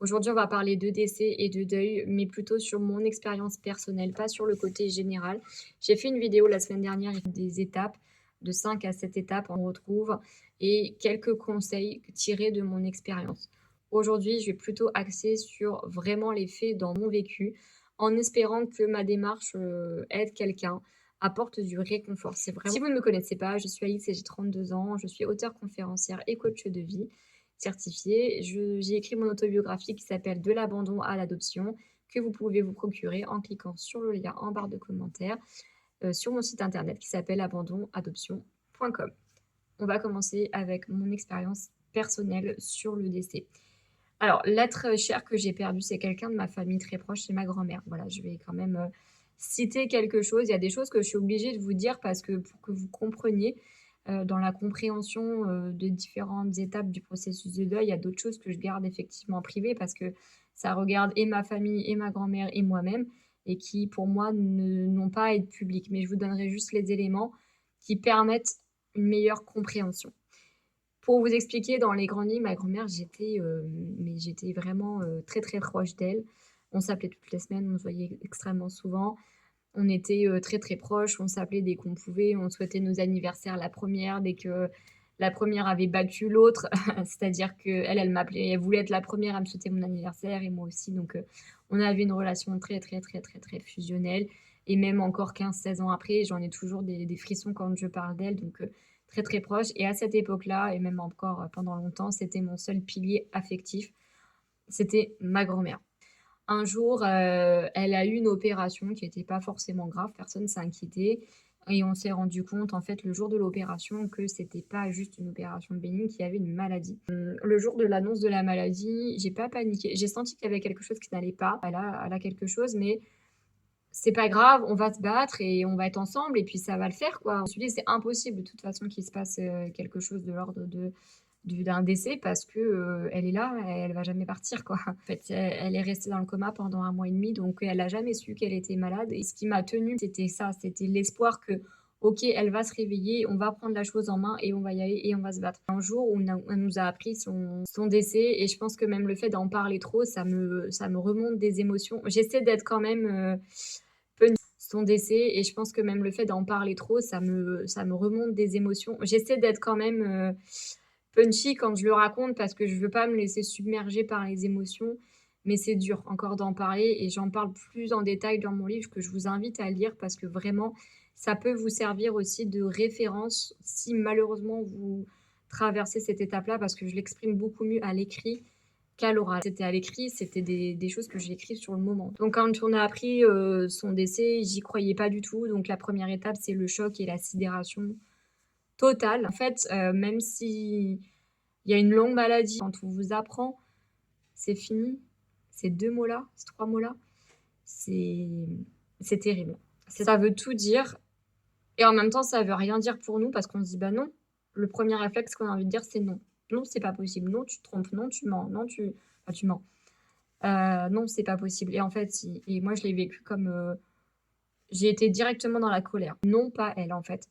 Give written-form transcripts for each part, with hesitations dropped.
Aujourd'hui, on va parler de décès et de deuil, mais plutôt sur mon expérience personnelle, pas sur le côté général. J'ai fait une vidéo la semaine dernière avec des étapes, de 5 à 7 étapes, on retrouve, et quelques conseils tirés de mon expérience. Aujourd'hui, je vais plutôt axer sur vraiment les faits dans mon vécu, en espérant que ma démarche aide quelqu'un, apporte du réconfort. C'est vraiment... Si vous ne me connaissez pas, je suis Alix et j'ai 32 ans, je suis auteure conférencière et coach de vie certifiée. J'ai écrit mon autobiographie qui s'appelle De l'abandon à l'adoption, que vous pouvez vous procurer en cliquant sur le lien en barre de commentaires sur mon site internet qui s'appelle abandonadoption.com. On va commencer avec mon expérience personnelle sur le décès. Alors, l'être cher que j'ai perdu, c'est quelqu'un de ma famille très proche, c'est ma grand-mère. Voilà, je vais quand même citer quelque chose. Il y a des choses que je suis obligée de vous dire parce que pour que vous compreniez, dans la compréhension de différentes étapes du processus de deuil, il y a d'autres choses que je garde effectivement privées parce que ça regarde et ma famille et ma grand-mère et moi-même et qui, pour moi, n'ont pas à être publiques. Mais je vous donnerai juste les éléments qui permettent une meilleure compréhension. Pour vous expliquer dans les grandes lignes, ma grand-mère, j'étais vraiment, très, très proche d'elle. On s'appelait toutes les semaines, on se voyait extrêmement souvent. On était, très, très proches, on s'appelait dès qu'on pouvait, on souhaitait nos anniversaires la première dès que la première avait battu l'autre. C'est-à-dire qu'elle, elle m'appelait, elle voulait être la première à me souhaiter mon anniversaire et moi aussi, donc on avait une relation très, très, très, très, très fusionnelle et même encore 15, 16 ans après, j'en ai toujours des frissons quand je parle d'elle, donc très, très proche. Et à cette époque-là et même encore, pendant longtemps, c'était mon seul pilier affectif, c'était ma grand-mère. Un jour, elle a eu une opération qui était pas forcément grave, personne s'est inquiété et on s'est rendu compte, en fait, le jour de l'opération que c'était pas juste une opération bénigne, qu'il y avait une maladie. Le jour de l'annonce de la maladie, j'ai pas paniqué. J'ai senti qu'il y avait quelque chose qui n'allait pas. Elle a quelque chose, mais c'est pas grave, on va se battre et on va être ensemble et puis ça va le faire, quoi. Je me suis dit: «C'est impossible de toute façon qu'il se passe, quelque chose de l'ordre d'un décès parce que, elle est là, elle va jamais partir, quoi». En fait, elle est restée dans le coma pendant 1 mois et demi, donc elle a jamais su qu'elle était malade et ce qui m'a tenue, c'était ça, c'était l'espoir que: «OK, elle va se réveiller, on va prendre la chose en main et on va y aller et on va se battre». Un jour où on nous a appris son décès et je pense que même le fait d'en parler trop, ça me remonte des émotions. J'essaie d'être quand même, son décès et je pense que même le fait d'en parler trop, ça me remonte des émotions. J'essaie d'être quand même, punchy quand je le raconte parce que je veux pas me laisser submerger par les émotions, mais c'est dur encore d'en parler et j'en parle plus en détail dans mon livre que je vous invite à lire parce que vraiment, ça peut vous servir aussi de référence si malheureusement vous traversez cette étape-là parce que je l'exprime beaucoup mieux à l'écrit qu'à l'oral. C'était à l'écrit, c'était des choses que j'ai écrites sur le moment. Donc quand on a appris, son décès, j'y croyais pas du tout. Donc la première étape, c'est le choc et la sidération totale. En fait, même s'il y a une longue maladie, quand on vous apprend: «C'est fini», ces 2 mots-là, ces 3 mots-là, c'est c'est terrible. Ça veut tout dire et en même temps, ça veut rien dire pour nous parce qu'on se dit: «Bah non». Le premier réflexe qu'on a envie de dire, c'est: «Non. Non, c'est pas possible. Non, tu te trompes. Non, tu mens. Non, tu mens». Non, c'est pas possible et en fait, si et moi, je l'ai vécu comme, j'ai été directement dans la colère. Non, pas elle, en fait.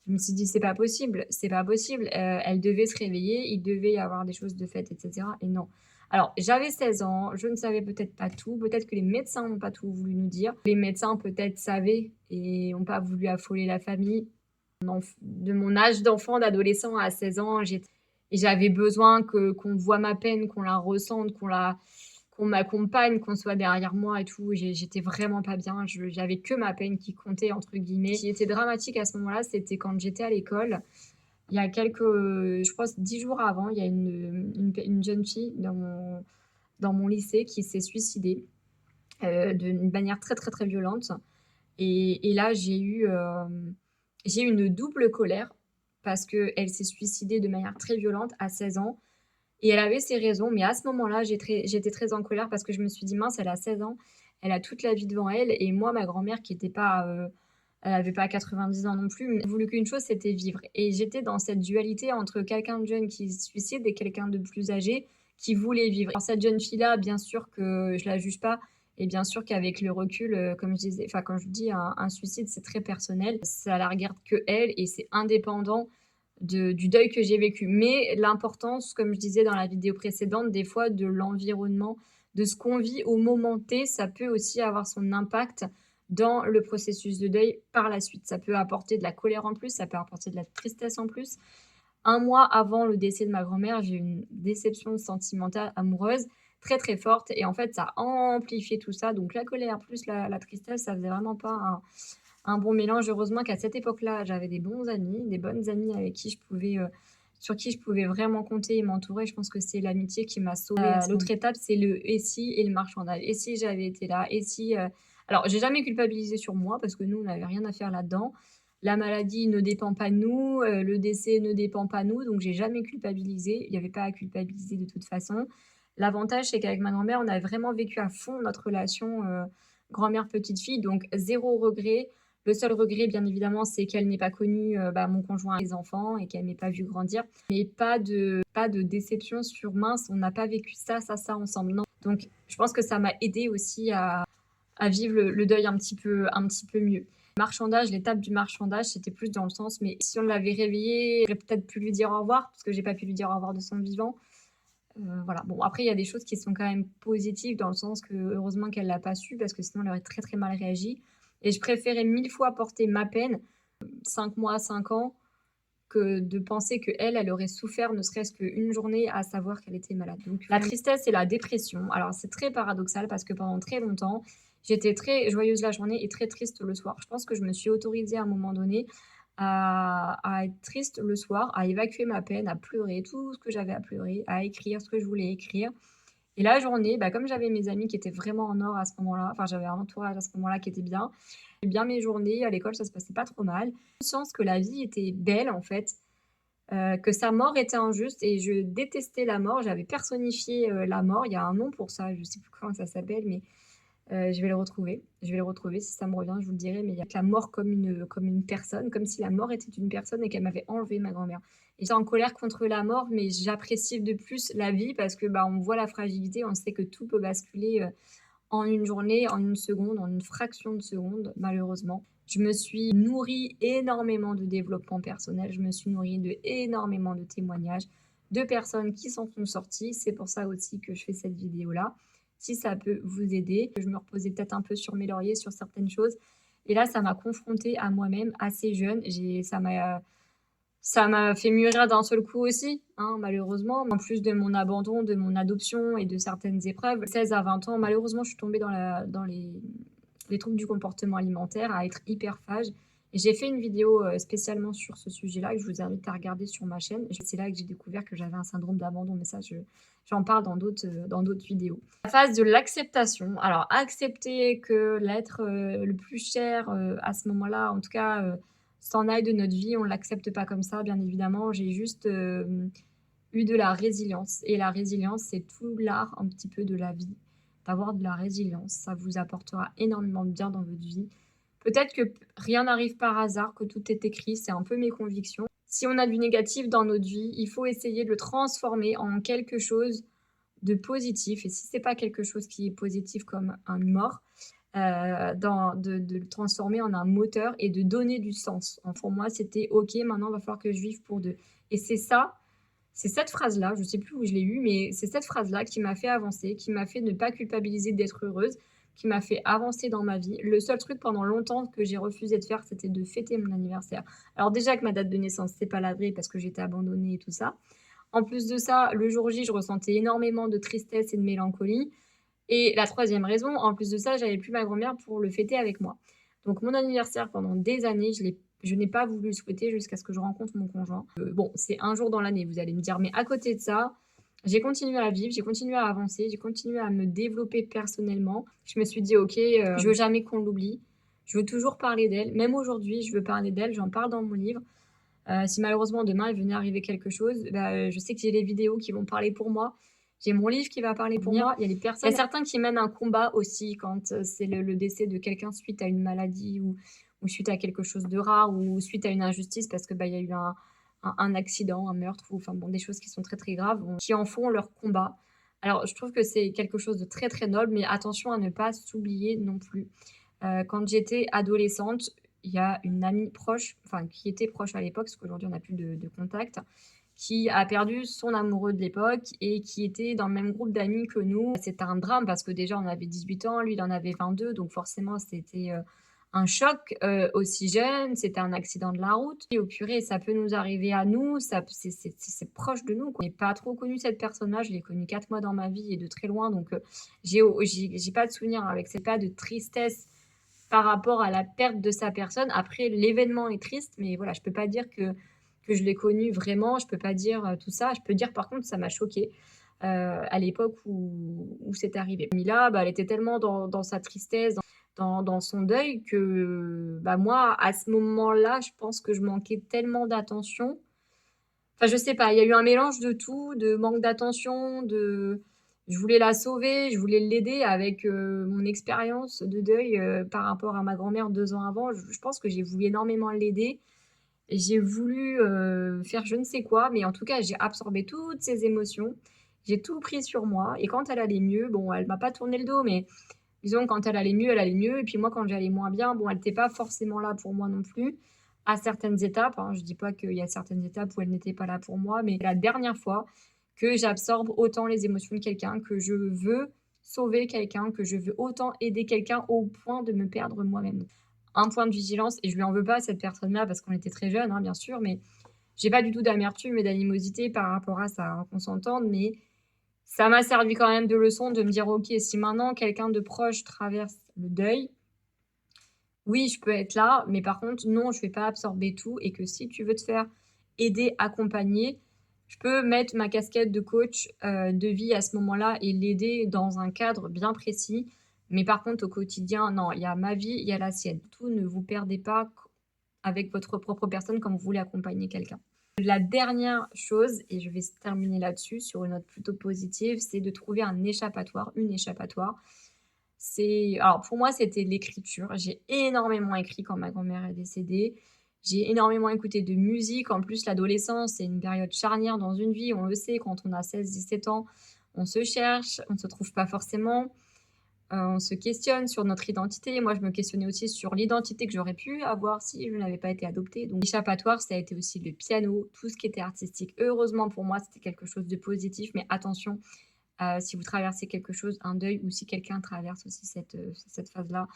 Je me suis dit: «C'est pas possible, c'est pas possible, elle devait se réveiller, il devait y avoir des choses de faites et cetera» et non. Alors, j'avais 16 ans, je ne savais peut-être pas tout, peut-être que les médecins n'ont pas tout voulu nous dire. Les médecins peut-être savaient et ont pas voulu affoler la famille. De mon âge d'enfant, d'adolescent à 16 ans, j'avais besoin qu'on voie ma peine, qu'on la ressente, qu'on m'accompagne, qu'on soit derrière moi et tout. J'étais vraiment pas bien. J'avais que ma peine qui comptait, entre guillemets. Ce qui était dramatique à ce moment-là, c'était quand j'étais à l'école. Il y a quelques, je pense 10 jours avant, il y a une jeune fille dans mon lycée qui s'est suicidée d'une manière très, très, très violente. Et là, j'ai eu une double colère parce qu'elle s'est suicidée de manière très violente à 16 ans et elle avait ses raisons. Mais à ce moment-là, j'étais très en colère parce que je me suis dit: «Mince, elle a 16 ans, elle a toute la vie devant elle» et moi, ma grand-mère qui était pas, elle avait pas 90 ans non plus, mais voulu qu'une chose, c'était vivre et j'étais dans cette dualité entre quelqu'un de jeune qui se suicide et quelqu'un de plus âgé qui voulait vivre. Alors cette jeune fille-là, bien sûr que je la juge pas et bien sûr qu'avec le recul, comme je disais, quand je dis un suicide, c'est très personnel. Ça la regarde qu'elle et c'est indépendant du deuil que j'ai vécu. Mais l'importance, comme je disais dans la vidéo précédente, des fois de l'environnement, de ce qu'on vit au moment T, ça peut aussi avoir son impact dans le processus de deuil par la suite. Ça peut apporter de la colère en plus, ça peut apporter de la tristesse en plus. Un mois avant le décès de ma grand-mère, j'ai eu une déception sentimentale amoureuse très très forte et en fait ça a amplifié tout ça. Donc la colère plus la tristesse, ça faisait vraiment pas un bon mélange. Heureusement qu'à cette époque-là, j'avais des bons amis, des bonnes amies avec qui je pouvais, sur qui je pouvais vraiment compter et m'entourer. Je pense que c'est l'amitié qui m'a sauvée à ce l'autre moment. Étape, c'est le «et si» et le marchandage. Et si j'avais été là? Et si, alors j'ai jamais culpabilisé sur moi parce que nous, on n'avait rien à faire là-dedans. La maladie ne dépend pas de nous, le décès ne dépend pas de nous, donc j'ai jamais culpabilisé. Il y avait pas à culpabiliser de toute façon. L'avantage, c'est qu'avec ma grand-mère, on a vraiment vécu à fond notre relation, grand-mère, petite fille, donc zéro regret. Le seul regret, bien évidemment, c'est qu'elle n'ait pas connu, mon conjoint et les enfants et qu'elle m'ait pas vu grandir. Mais pas de déception sur: «Mince, on n'a pas vécu ça, ça, ça ensemble». Non. Donc je pense que ça m'a aidée aussi à vivre le deuil un petit peu mieux. Marchandage, l'étape du marchandage, c'était plus dans le sens, mais si on l'avait réveillé, j'aurais peut-être pu lui dire au revoir, parce que j'ai pas pu lui dire au revoir de son vivant. Voilà. Bon, après, il y a des choses qui sont quand même positives dans le sens que heureusement qu'elle l'a pas su, parce que sinon elle aurait très très mal réagi. Et je préférais 1000 fois porter ma peine, 5 mois, 5 ans, que de penser qu'elle, elle aurait souffert ne serait-ce qu'une journée à savoir qu'elle était malade. Donc la tristesse et la dépression, alors c'est très paradoxal parce que pendant très longtemps, j'étais très joyeuse la journée et très triste le soir. Je pense que je me suis autorisée à un moment donné à être triste le soir, à évacuer ma peine, à pleurer tout ce que j'avais à pleurer, à écrire ce que je voulais écrire. Et la journée, comme j'avais mes amis qui étaient vraiment en or à ce moment-là, enfin j'avais un entourage à ce moment-là qui était bien, et bien mes journées à l'école, ça se passait pas trop mal. Conscience que la vie était belle en fait, que sa mort était injuste et je détestais la mort. J'avais personnifié, la mort. Il y a un nom pour ça, je sais plus comment ça s'appelle, mais je vais le retrouver. Je vais le retrouver, si ça me revient, je vous le dirai, mais il y a la mort comme une personne, comme si la mort était une personne et qu'elle m'avait enlevé ma grand-mère. Et j'étais en colère contre la mort, mais j'apprécie de plus la vie parce que, on voit la fragilité, on sait que tout peut basculer, en une journée, en une seconde, en une fraction de seconde, malheureusement. Je me suis nourrie énormément de développement personnel, je me suis nourrie de énormément de témoignages, de personnes qui s'en sont sorties. C'est pour ça aussi que je fais cette vidéo-là. Si ça peut vous aider, je me reposais peut-être un peu sur mes lauriers sur certaines choses. Et là, ça m'a confrontée à moi-même assez jeune. Ça m'a fait mûrir d'un seul coup aussi, hein, malheureusement. En plus de mon abandon, de mon adoption et de certaines épreuves, 16 à 20 ans, malheureusement, je suis tombée dans les troubles du comportement alimentaire, à être hyperphage. Et j'ai fait une vidéo spécialement sur ce sujet-là que je vous invite à regarder sur ma chaîne. C'est là que j'ai découvert que j'avais un syndrome d'abandon, mais ça, j'en parle dans d'autres vidéos. La phase de l'acceptation. Alors, accepter que l'être le plus cher à ce moment-là, en tout cas, s'en aille de notre vie, on ne l'accepte pas comme ça, bien évidemment. J'ai juste eu de la résilience. Et la résilience, c'est tout l'art un petit peu de la vie. D'avoir de la résilience, ça vous apportera énormément de bien dans votre vie. Peut-être que rien n'arrive par hasard, que tout est écrit, c'est un peu mes convictions. Si on a du négatif dans notre vie, il faut essayer de le transformer en quelque chose de positif. Et si c'est pas quelque chose qui est positif comme une mort, de le transformer en un moteur et de donner du sens. Pour moi, c'était OK, maintenant, il va falloir que je vive pour deux. Et c'est cette phrase-là, je ne sais plus où je l'ai eue, mais c'est cette phrase-là qui m'a fait avancer, qui m'a fait ne pas culpabiliser d'être heureuse, qui m'a fait avancer dans ma vie. Le seul truc pendant longtemps que j'ai refusé de faire, c'était de fêter mon anniversaire. Alors déjà que ma date de naissance, c'est pas la vraie parce que j'étais abandonnée et tout ça. En plus de ça, le jour J, je ressentais énormément de tristesse et de mélancolie. Et la troisième raison, en plus de ça, j'avais plus ma grand-mère pour le fêter avec moi. Donc mon anniversaire, pendant des années, je n'ai pas voulu le souhaiter jusqu'à ce que je rencontre mon conjoint. Bon, c'est un jour dans l'année, vous allez me dire, mais à côté de ça, j'ai continué à vivre, j'ai continué à avancer, j'ai continué à me développer personnellement. Je me suis dit, OK, je veux jamais qu'on l'oublie. Je veux toujours parler d'elle. Même aujourd'hui, je veux parler d'elle, j'en parle dans mon livre. Si malheureusement demain il venait arriver quelque chose, je sais que j'ai les vidéos qui vont parler pour moi. J'ai mon livre qui va parler pour moi. Il y a certains qui mènent un combat aussi quand c'est le décès de quelqu'un suite à une maladie ou suite à quelque chose de rare ou suite à une injustice parce que il y a eu un accident, un meurtre ou enfin bon des choses qui sont très très graves, qui en font leur combat. Alors je trouve que c'est quelque chose de très très noble, mais attention à ne pas s'oublier non plus. Quand j'étais adolescente, il y a une amie proche, enfin qui était proche à l'époque, parce qu'aujourd'hui on n'a plus de contact, qui a perdu son amoureux de l'époque et qui était dans le même groupe d'amis que nous. C'était un drame parce que déjà on avait 18 ans, lui il en avait 22, donc forcément c'était un choc aussi jeune, c'était un accident de la route. Et au purée, ça peut nous arriver à nous, c'est proche de nous, quoi. Je n'ai pas trop connu cette personne-là, je l'ai connue 4 mois dans ma vie et de très loin, donc j'ai pas de souvenir avec, c'est pas de tristesse par rapport à la perte de sa personne. Après, l'événement est triste, mais voilà, je peux pas dire que je l'ai connu vraiment, je peux pas dire tout ça. Je peux dire par contre, ça m'a choquée à l'époque où c'est arrivé. Mila, bah, elle était tellement dans sa tristesse, dans son deuil que bah, moi, à ce moment-là, je pense que je manquais tellement d'attention. Enfin, je sais pas, il y a eu un mélange de tout, de manque d'attention, je voulais la sauver, je voulais l'aider avec mon expérience de deuil par rapport à ma grand-mère 2 ans avant. Je pense que j'ai voulu énormément l'aider. Et j'ai voulu faire je ne sais quoi, mais en tout cas, j'ai absorbé toutes ces émotions. J'ai tout pris sur moi. Et quand elle allait mieux, bon, elle m'a pas tourné le dos, mais disons, quand elle allait mieux, elle allait mieux. Et puis moi, quand j'allais moins bien, bon, elle n'était pas forcément là pour moi non plus, à certaines étapes, hein. Je dis pas qu'il y a certaines étapes où elle n'était pas là pour moi, mais la dernière fois que j'absorbe autant les émotions de quelqu'un, que je veux sauver quelqu'un, que je veux autant aider quelqu'un au point de me perdre moi-même. Un point de vigilance, et je lui en veux pas à cette personne-là parce qu'on était très jeunes, hein, bien sûr, mais j'ai pas du tout d'amertume et d'animosité par rapport à ça, hein, qu'on s'entende, mais ça m'a servi quand même de leçon de me dire: «OK, si maintenant quelqu'un de proche traverse le deuil, oui, je peux être là, mais par contre, non, je vais pas absorber tout et que si tu veux te faire aider, accompagner, je peux mettre ma casquette de coach, de vie à ce moment-là et l'aider dans un cadre bien précis. Mais par contre, au quotidien, non, il y a ma vie, il y a la sienne. Tout, ne vous perdez pas avec votre propre personne quand vous voulez accompagner quelqu'un. La dernière chose, et je vais terminer là-dessus sur une note plutôt positive, c'est de trouver un échappatoire, une échappatoire. Alors pour moi, c'était l'écriture. J'ai énormément écrit quand ma grand-mère est décédée. J'ai énormément écouté de musique. En plus, l'adolescence, c'est une période charnière dans une vie. On le sait, quand on a 16-17 ans, on se cherche, on ne se trouve pas forcément. On se questionne sur notre identité. Moi, je me questionnais aussi sur l'identité que j'aurais pu avoir si je n'avais pas été adoptée. Donc, l'échappatoire, ça a été aussi le piano, tout ce qui était artistique. Heureusement pour moi, c'était quelque chose de positif. Mais attention, si vous traversez quelque chose, un deuil, ou si quelqu'un traverse aussi cette phase-là,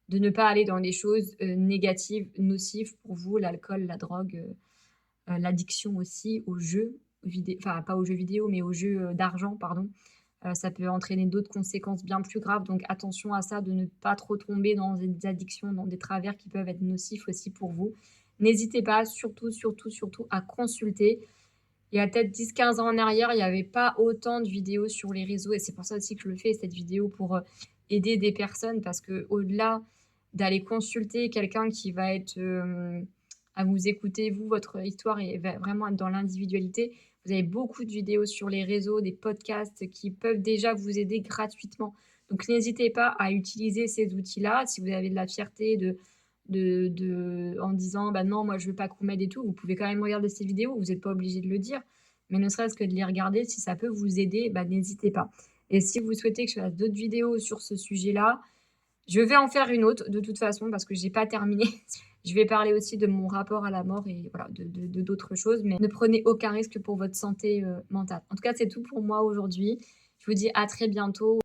de ne pas aller dans les choses négatives, nocives pour vous, l'alcool, la drogue, l'addiction aussi aux jeux vidéo, enfin pas aux jeux vidéo, mais aux jeux d'argent, pardon. Ça peut entraîner d'autres conséquences bien plus graves, donc attention à ça, de ne pas trop tomber dans des addictions, dans des travers qui peuvent être nocifs aussi pour vous. N'hésitez pas, surtout, surtout, surtout, à consulter. Il y a peut-être 10-15 ans en arrière, il n'y avait pas autant de vidéos sur les réseaux et c'est pour ça aussi que je le fais, cette vidéo, pour aider des personnes, parce qu'au-delà d'aller consulter quelqu'un qui va être à vous écouter, vous, votre histoire, et va vraiment être dans l'individualité, vous avez beaucoup de vidéos sur les réseaux, des podcasts qui peuvent déjà vous aider gratuitement. Donc n'hésitez pas à utiliser ces outils-là. Si vous avez de la fierté en disant bah non, moi je veux pas qu'on m'aide et tout, vous pouvez quand même regarder ces vidéos, vous n'êtes pas obligé de le dire, mais ne serait-ce que de les regarder, si ça peut vous aider, bah n'hésitez pas. Et si vous souhaitez que je fasse d'autres vidéos sur ce sujet-là, je vais en faire une autre de toute façon parce que j'ai pas terminé. Je vais parler aussi de mon rapport à la mort et voilà, de d'autres choses, mais ne prenez aucun risque pour votre santé mentale. En tout cas, c'est tout pour moi aujourd'hui. Je vous dis à très bientôt.